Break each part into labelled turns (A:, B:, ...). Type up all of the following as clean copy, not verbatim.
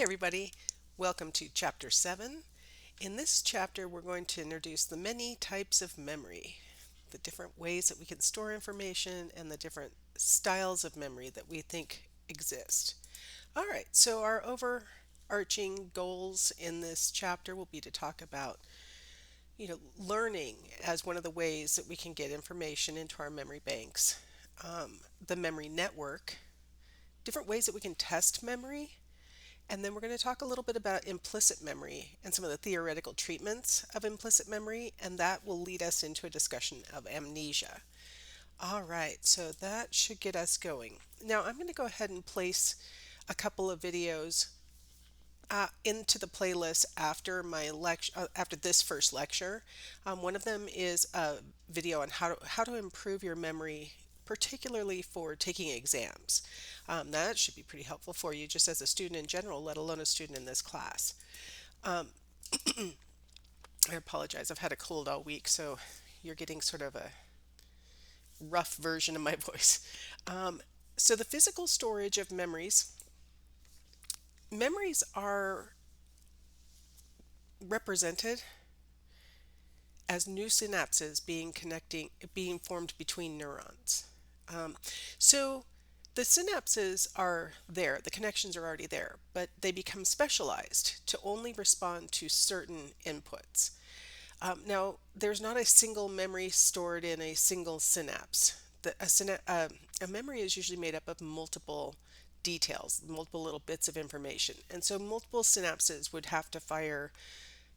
A: everybody, welcome to Chapter 7. In this chapter, we're going to introduce the many types of memory, the different ways that we can store information, and the different styles of memory that we think exist. All right, so our overarching goals in this chapter will be to talk about learning as one of the ways that we can get information into our memory banks, the memory network, different ways that we can test memory, and then we're going to talk a little bit about implicit memory and some of the theoretical treatments of implicit memory, and that will lead us into a discussion of amnesia. All right, so that should get us going. Now, I'm going to go ahead and place a couple of videos into the playlist after my lecture, after this first lecture. One of them is a video on how to improve your memory, particularly for taking exams. That should be pretty helpful for you just as a student in general, let alone a student in this class. Um, I apologize, I've had a cold all week, so you're getting sort of a rough version of my voice. So the physical storage of memories are represented as new synapses being formed between neurons. Um, so the synapses are there, the connections are already there, but they become specialized to only respond to certain inputs. Now, there's not a single memory stored in a single synapse. A memory is usually made up of multiple details, multiple little bits of information. And so multiple synapses would have to fire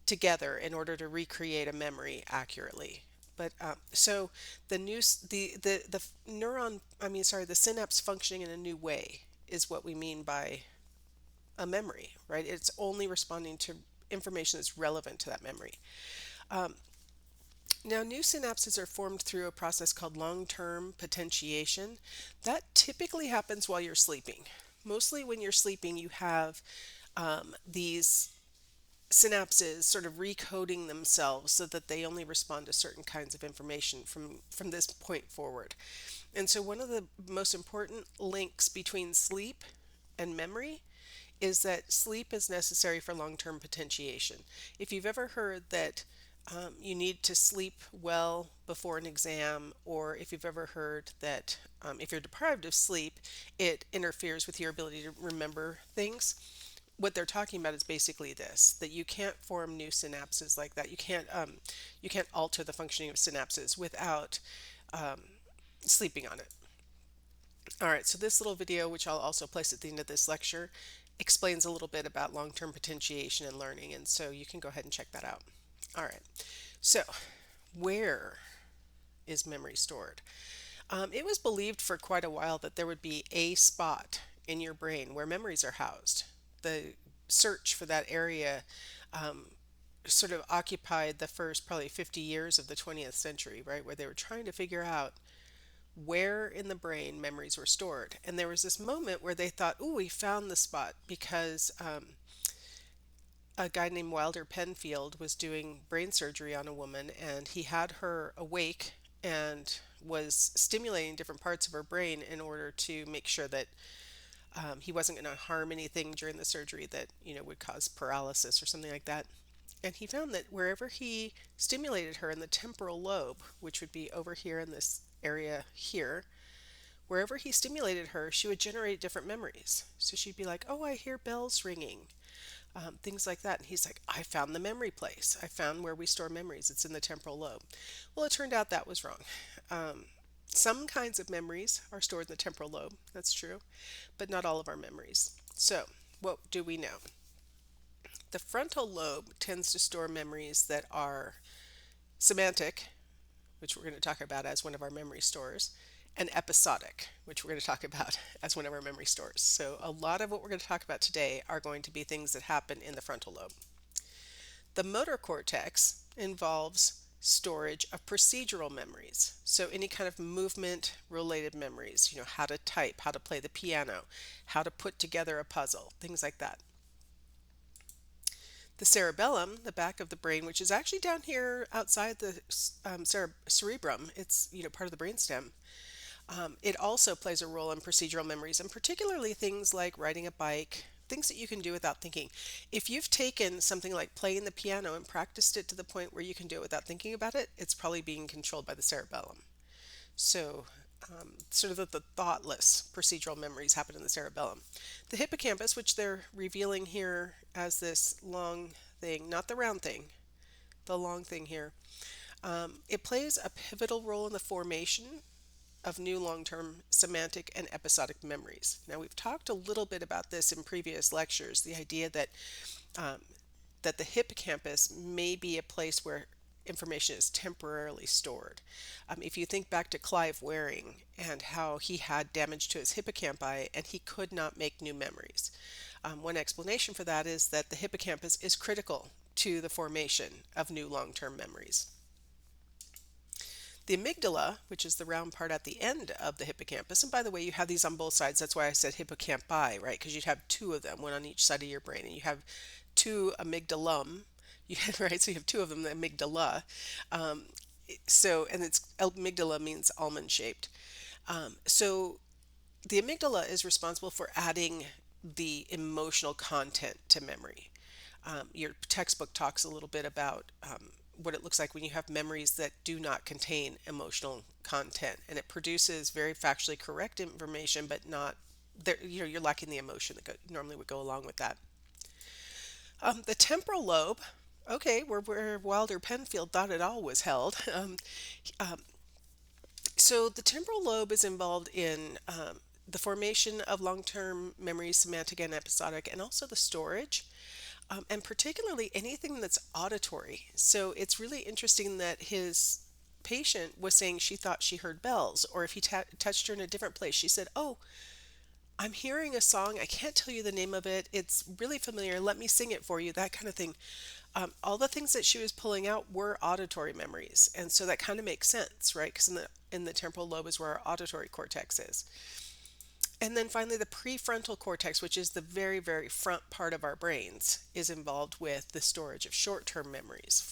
A: together in order to recreate a memory accurately. But so the new the neuron, the synapse functioning in a new way is what we mean by a memory, right? It's only responding to information that's relevant to that memory. Um, Now, new synapses are formed through a process called long-term potentiation. That typically happens while you're sleeping. Mostly when you're sleeping, you have these synapses sort of recoding themselves so that they only respond to certain kinds of information from this point forward. And so one of the most important links between sleep and memory is that sleep is necessary for long-term potentiation. If you've ever heard that you need to sleep well before an exam, or if you've ever heard that if you're deprived of sleep, it interferes with your ability to remember things, what they're talking about is basically this: that you can't form new synapses like that. You can't alter the functioning of synapses without um, sleeping on it. All right, so this little video, which I'll also place at the end of this lecture, explains a little bit about long-term potentiation and learning, and so you can go ahead and check that out. All right, so where is memory stored? It was believed for quite a while that there would be a spot in your brain where memories are housed. The search for that area um, sort of occupied the first probably 50 years of the 20th century, right, where they were trying to figure out where in the brain memories were stored. And there was this moment where they thought, "Ooh, we found the spot," because a guy named Wilder Penfield was doing brain surgery on a woman, and he had her awake and was stimulating different parts of her brain in order to make sure that he wasn't going to harm anything during the surgery that would cause paralysis or something like that. And he found that wherever he stimulated her in the temporal lobe, which would be over here in this area here, wherever he stimulated her, she would generate different memories. So she'd be like, "Oh, I hear bells ringing," things like that. And he's like, "I found the memory place. I found where we store memories. It's in the temporal lobe." Well, it turned out that was wrong. Um, some kinds of memories are stored in the temporal lobe. That's true, but not all of our memories. So, what do we know? The frontal lobe tends to store memories that are semantic, which we're going to talk about as one of our memory stores, and episodic, which we're going to talk about as one of our memory stores. So, a lot of what we're going to talk about today are going to be things that happen in the frontal lobe. The motor cortex involves storage of procedural memories. So, any kind of movement related memories, how to type, how to play the piano, how to put together a puzzle, things like that. The cerebellum, the back of the brain, which is actually down here outside the cerebrum, it's part of the brainstem. It also plays a role in procedural memories, and particularly things like riding a bike, things that you can do without thinking. If you've taken something like playing the piano and practiced it to the point where you can do it without thinking about it, it's probably being controlled by the cerebellum. So, sort of the thoughtless procedural memories happen in the cerebellum. The hippocampus, which they're revealing here as this long thing, not the round thing, the long thing here, it plays a pivotal role in the formation of new long term semantic and episodic memories. Now, we've talked a little bit about this in previous lectures, the idea um, that the hippocampus may be a place where information is temporarily stored. If you think back to Clive Waring and how he had damage to his hippocampi and he could not make new memories. One explanation for that is that the hippocampus is critical to the formation of new long term memories. The amygdala, which is the round part at the end of the hippocampus, and by the way, you have these on both sides. That's why I said hippocampi, right? Because you'd have two of them, one on each side of your brain, and you have two amygdalum, right? So you have two of them, the amygdala. Um, and it's amygdala means almond shaped. So the amygdala is responsible for adding the emotional content to memory. Your textbook talks a little bit about what it looks like when you have memories that do not contain emotional content, and it produces very factually correct information, but not there. You're lacking the emotion that normally would go along with that. The temporal lobe, okay, where Wilder Penfield thought it all was held. Um, so the temporal lobe is involved in the formation of long-term memories, semantic and episodic, and also the storage and particularly anything that's auditory. So it's really interesting that his patient was saying she thought she heard bells, or if he touched her in a different place, she said, "Oh, I'm hearing a song. I can't tell you the name of it. It's really familiar. Let me sing it for you," that kind of thing. All the things that she was pulling out were auditory memories, and so that kind of makes sense, right? Because in the temporal lobe is where our auditory cortex is. And then finally, the prefrontal cortex, which is the very, very front part of our brains, is involved with the storage of short-term memories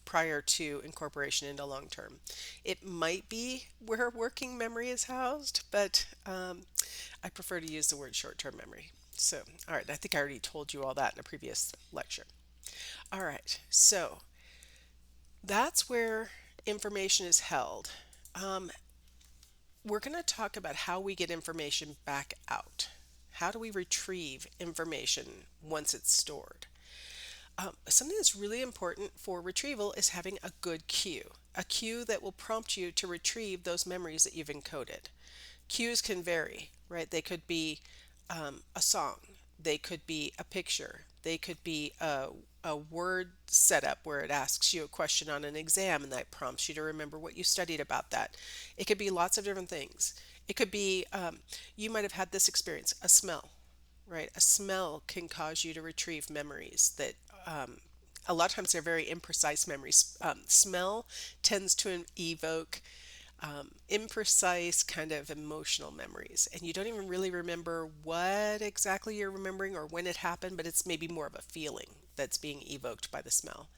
A: prior to incorporation into long-term. It might be where working memory is housed, but I prefer to use the word short-term memory. So, all right, I think I already told you all that in a previous lecture. All right, so that's where information is held. Um, we're going to talk about how we get information back out. How do we retrieve information once it's stored? Something that's really important for retrieval is having a good cue, a cue that will prompt you to retrieve those memories that you've encoded. Cues can vary, right? They could be a song, they could be a picture, they could be a word setup where it asks you a question on an exam and that prompts you to remember what you studied about that. It could be lots of different things. It could be, you might have had this experience, a smell, right? A smell can cause you to retrieve memories that a lot of times they're very imprecise memories. Smell tends to evoke imprecise kind of emotional memories, and you don't even really remember what exactly you're remembering or when it happened, but it's maybe more of a feeling that's being evoked by the smell.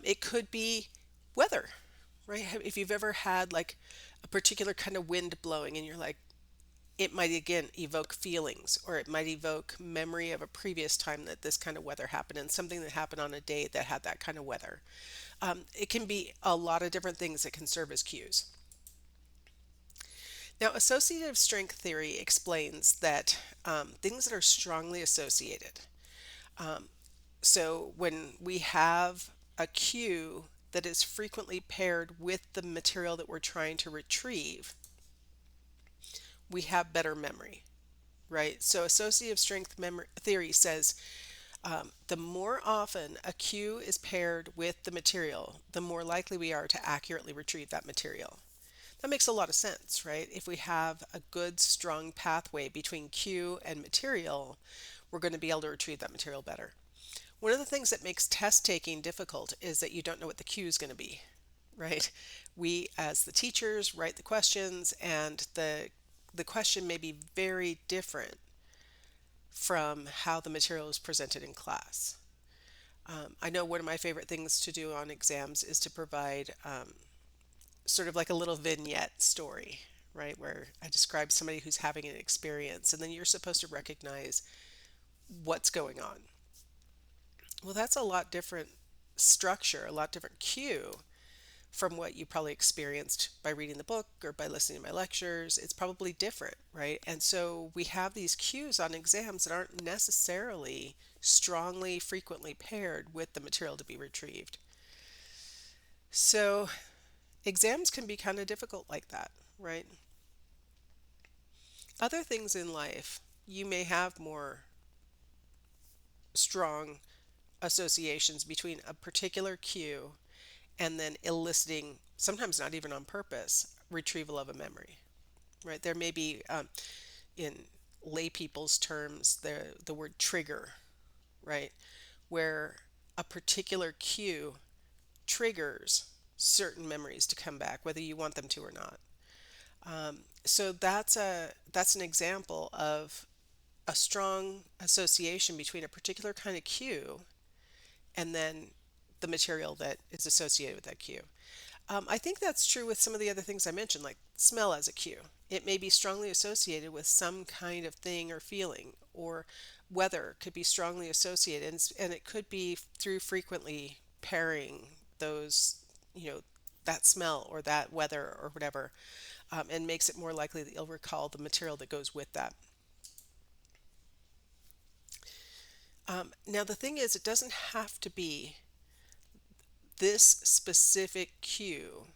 A: It could be weather, right? If you've ever had like a particular kind of wind blowing and you're like, it might again evoke feelings, or it might evoke memory of a previous time that this kind of weather happened and something that happened on a day that had that kind of weather. It can be a lot of different things that can serve as cues. Now, associative strength theory explains that things that are strongly associated. So, when we have a cue that is frequently paired with the material that we're trying to retrieve, we have better memory, right? So, associative strength memory theory says the more often a cue is paired with the material, the more likely we are to accurately retrieve that material. That makes a lot of sense, right? If we have a good, strong pathway between cue and material, we're going to be able to retrieve that material better. One of the things that makes test taking difficult is that you don't know what the cue is going to be, right? We, as the teachers, write the questions, and the question may be very different from how the material is presented in class. I know one of my favorite things to do on exams is to provide sort of like a little vignette story, right? Where I describe somebody who's having an experience, and then you're supposed to recognize what's going on. Well, that's a lot different structure, a lot different cue from what you probably experienced by reading the book or by listening to my lectures. It's probably different, right? And so we have these cues on exams that aren't necessarily strongly, frequently paired with the material to be retrieved. So exams can be kind of difficult like that, right? Other things in life, you may have more strong associations between a particular cue and then eliciting, sometimes not even on purpose, retrieval of a memory, right? There may be, in lay people's terms, the word trigger, right? Where a particular cue triggers certain memories to come back, whether you want them to or not. So that's an example of a strong association between a particular kind of cue and then the material that is associated with that cue. I think that's true with some of the other things I mentioned, like smell as a cue. It may be strongly associated with some kind of thing or feeling, or weather could be strongly associated, and it could be through frequently pairing those, you know, that smell or that weather or whatever, and makes it more likely that you'll recall the material that goes with that. Now, the thing is, it doesn't have to be this specific cue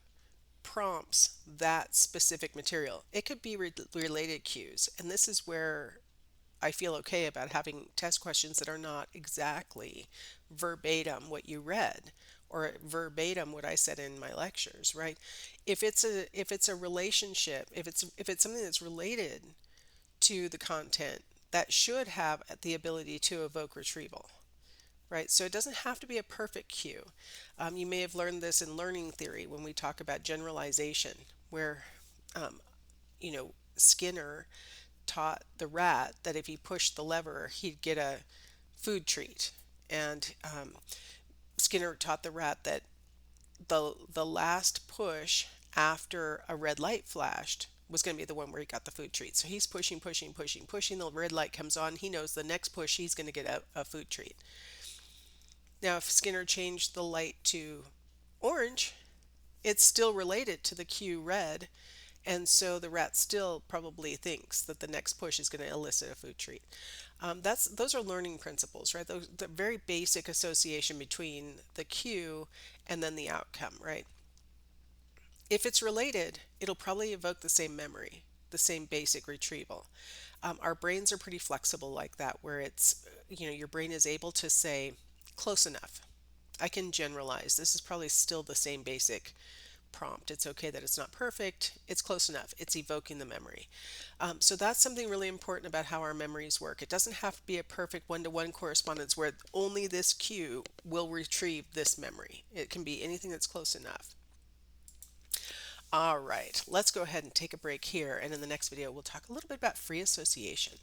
A: prompts that specific material. It could be related cues, and this is where I feel okay about having test questions that are not exactly verbatim what you read or verbatim what I said in my lectures, right? If it's a relationship, if it's something that's related to the content, that should have the ability to evoke retrieval, right? So it doesn't have to be a perfect cue. You may have learned this in learning theory when we talk about generalization, where um, Skinner taught the rat that if he pushed the lever, he'd get a food treat, and Skinner taught the rat that the last push after a red light flashed was going to be the one where he got the food treat. So he's pushing, pushing, pushing, pushing. The red light comes on. He knows the next push he's going to get a food treat. Now, if Skinner changed the light to orange, it's still related to the cue red, and so the rat still probably thinks that the next push is going to elicit a food treat. Those are learning principles, right? Those the very basic association between the cue and then the outcome, right? If it's related, it'll probably evoke the same memory, the same basic retrieval. Our brains are pretty flexible like that, where your brain is able to say, close enough. I can generalize. This is probably still the same basic prompt. It's okay that it's not perfect. It's close enough. It's evoking the memory. So that's something really important about how our memories work. It doesn't have to be a perfect one-to-one correspondence where only this cue will retrieve this memory. It can be anything that's close enough. All right, let's go ahead and take a break here. And in the next video, we'll talk a little bit about free association.